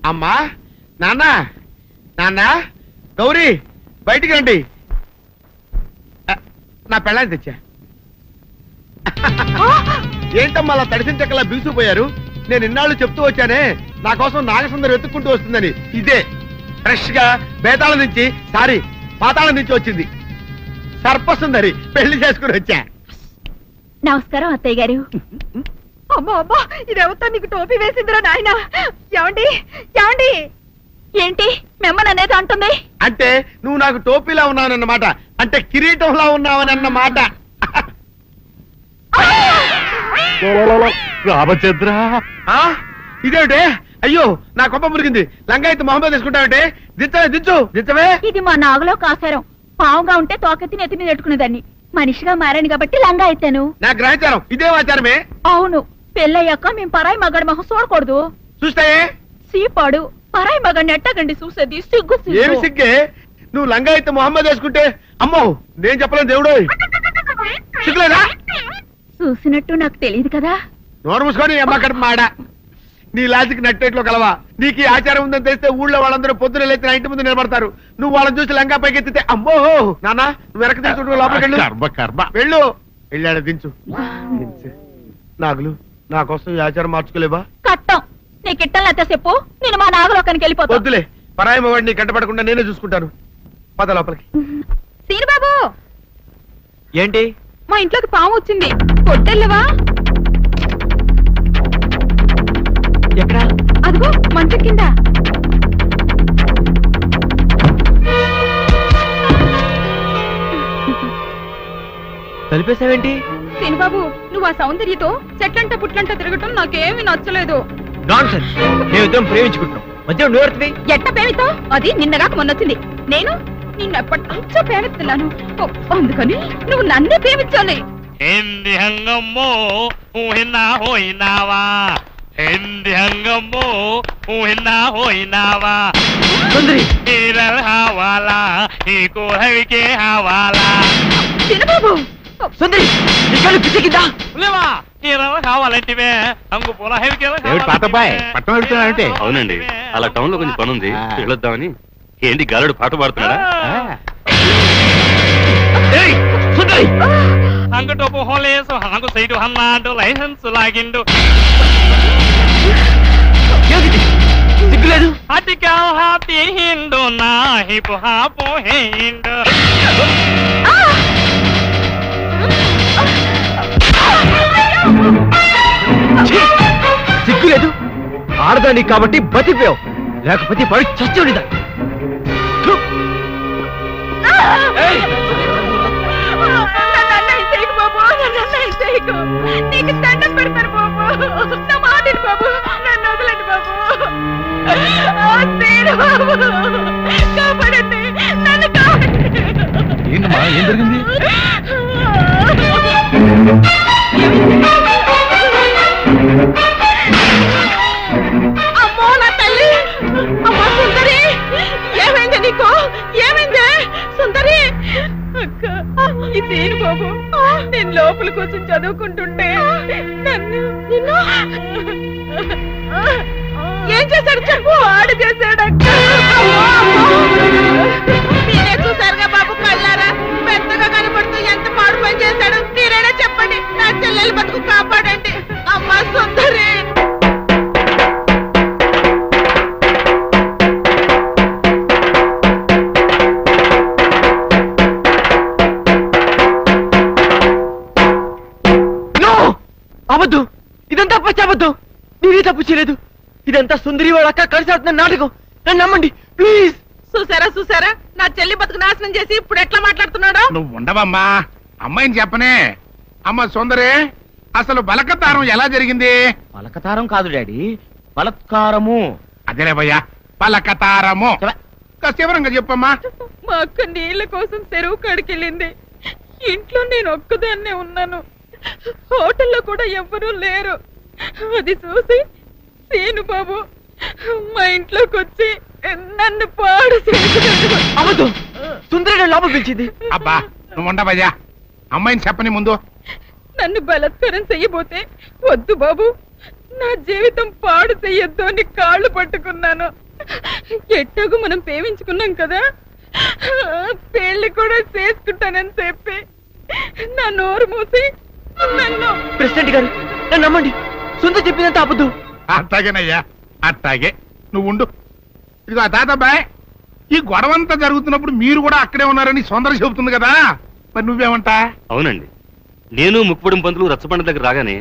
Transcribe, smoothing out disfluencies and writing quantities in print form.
అమ్మా, నాన్న, నాన్న, గౌరీ బయటికి రండి. నా పెళ్ళాన్ని తెచ్చా. ఏంటమ్మా అలా తడిసిన చెక్కలా బిగుసిపోయారు? నేను ఇన్నాళ్ళు చెప్తూ వచ్చానే నా కోసం నాగసుందరి వెతుక్కుంటూ వస్తుందని. ఇదే ఫ్రెష్ గా బేతాళం నుంచి పాతాళం నుంచి వచ్చింది సర్పసుందరి. పెళ్లి చేసుకుని వచ్చా. నమస్కారం అత్తయ్య గారు. అమ్మా అమ్మా, ఇదేవతో నీకు టోపీ వేసిందిరా నాయన. ఏమండి ఏమండి? ఏంటి మిమ్మల్ని అనేది అంటుంది? అంటే నువ్వు నాకు టోపీలా ఉన్నావనన్నమాట, అంటే కిరీటంలా ఉన్నావనన్నమాట. రామచంద్ర, ఇదేమిటే? అయ్యో నా కొప్ప మురిగింది. లంగా అయితే మొహమ్మద్ తీసుకుంటావంటే? దించవే. ఇది మా నాగులో కాసారం. పావుగా ఉంటే తోకెత్తి నెత్తి మీద పెట్టుకునేదాన్ని. మనిషిగా మారాను కాబట్టి లంగా అయితాను. నా గ్రహచారం ఇదే ఆచారమే. అవును, పెళ్ళయ్యాక మేము పరాయి మగాడి మొహం చూడకూడదు. చూస్తాయే సీపాడు పరాయి మగాడిని ఎట్టగండి చూసేది. సిగ్గు ఏమి సిగ్గే? నువ్వు లంగా అయితే మొహమ్మద్ వేసుకుంటే అమ్మో నేను చెప్పలేను దేవుడు. సిగ్గులేదా? చూసినట్టు నాకు తెలియదు కదా. నోరు మూసుకొని అమ్మ కడుపు మాడ. నీ లాజిక్ నట్టేట్లో కలవా? నీకు ఈ ఆచారం ఉందని తెలిస్తే ఊళ్ళో వాళ్ళందరూ పొద్దున లేచి నా ఇంటి ముందు నిలబడతారు. నువ్వు వాళ్ళని చూసి లంగా పైకి ఎత్తితే అమ్మో నాన్న నువ్వు వెనక తీసుకుంటూ లోపలికి వెళ్ళు. వెళ్ళాడు దించు. నాగులు నా కోసం ఈ ఆచారం మార్చుకోలేవా? కట్టం నీకు ఇట్టలేతే చెప్పు, నేను మా నాగలోకానికి వెళ్ళిపోతా. వద్దులే, పరాయి వాడిని కంటపడకుండా నేనే చూసుకుంటాను. పద లోపలికి. సీనుబాబు, ఏంటి? మా ఇంట్లోకి పాము వచ్చింది. కొట్టెళ్ళవా? ఎక్కడ? అదిగో మంచం కింద. తలిపేసావేంటి? సీనుబాబు, నువ్వు ఆ సౌందర్యతో చెట్లంట పుట్లంట తిరగటం నాకేమీ నచ్చలేదు. మేమిద్దరం ప్రేమించుకుంటున్నాం. మధ్య నువ్వు ఎట్ట పేరుతో? అది నిన్నగాక మొన్నొచ్చింది. నేను నిన్నెప్పటి నుంచో ప్రేమిస్తున్నాను. అందుకని నువ్వు నన్నే ప్రేమించాలి. ఏంది హంగమ్మో ఊహినా హోయినావా, ఏంది హంగమ్మో ఊహినా హోయినావా, హీరల్ హావాలా ఈ కోహవికే హావాలా. చిన్నబాబు, సుందరి పిచ్చికిందా? హీరల్ కావాలంటే అంగు పూల హెవికే. పట్టణం వెళ్తున్నాడంటే? అవునండి, అలా టౌన్ లో కొంచెం పనుంది, వెళ్ళొద్దామని. ఏంటి గాలుడు పాట పాడుతున్నాడా? అంగటో పోలేసు హంగు సైడు హన్నాడు లైసెన్స్ లాగిండు. సిగ్గులేదు? అటికా హాపీ హిండు నా హిపు హాపు హేయిండు. సిగ్గులేదు? ఆడదాన్ని కాబట్టి బతిపోయావు, లేకపోతే పడి చచ్చుడిదా. నీకు దండం పెడతాను బాబు. నా మాటని బాబు, నన్ను వదలండి బాబు. కాపాడండి, నన్ను కాపాడండి. ఏంటమ్మా, ఏం జరిగింది? అమ్మో నా తల్లి. అమ్మా సుందరి, ఏమైంది నీకు? ఏమైంది సుందరి? అక్క, ఇదేను బాబు, నేను లోపల కూర్చొని చదువుకుంటుంటే నన్ను ఏం చేశాడు చెప్పు. ఆడు చేశాడక్క. మీరే చూసారుగా బాబు కళ్ళారా, పెద్దగా కనబడుతూ ఎంత పాడు పని చేశాడు. మీరైనా చెప్పండి, నా చెల్లెలు బతుకు కాపాడండి. అమ్మా సుందరి. అవద్దు, ఇదంతా పచ్చావద్దు. నేనే తప్పు చేయలేదు. ఇదంతా సుందరి వాళ్ళ అక్క కలిసి ఆడుతున్న నాటకం. నన్ను నమ్మండి ప్లీజ్. చూసారా, నా చెల్లి బతుకు నాశనం చేసి ఇప్పుడు ఎట్లా మాట్లాడుతున్నాడో. నువ్వు ఉండవమ్మా, అమ్మాయిని చెప్పనే. అమ్మ సుందరి, అసలు బలకతారం ఎలా జరిగింది? పలకతారం కాదు డాడీ, బలత్కారము. అదేలే భయ్యా, పలకతారము. వివరంగా చెప్పమ్మా. మా అక్క నీళ్ళ కోసం చెరువు కాడికెళ్ళింది. ఇంట్లో నేను ఒక్కదాన్నే ఉన్నాను. హోటల్లో కూడా ఎవ్వరూ లేరు. అది చూసి సీను బాబు మా ఇంట్లోకి వచ్చి నన్ను పాడు అవద్దు, సుందరి లోపల పిలిచింది. అబ్బా నువ్వు ఉండవయ్యా, అమ్మాయిని చెప్పని ముందు. నన్ను బలత్కారం చెయ్యబోతే వద్దు బాబు, నా జీవితం పాడు చెయ్యొద్దు అని కాళ్ళు పట్టుకున్నాను. ఎట్టాగు మనం ప్రేమించుకున్నాం కదా, పెళ్లి కూడా చేసుకుంటానని చెప్పి నా నోరు మూసి నన్ను ప్రెసిడెంట్ గారు నన్ను నమ్మండి, సుందర్ చెప్పినంత ఆపద్దు. అట్టాగేనయ్యా, అట్టాగే. నువ్వు ఉండు. ఇదిగో తాతబ్బాయ్, ఈ గొడవంతా జరుగుతున్నప్పుడు మీరు కూడా అక్కడే ఉన్నారని సొందర చెబుతుంది కదా, మరి నువ్వేమంటా? అవునండి, నేను ముక్కుపొడి పంతులు రచ్చబండ దగ్గర రాగానే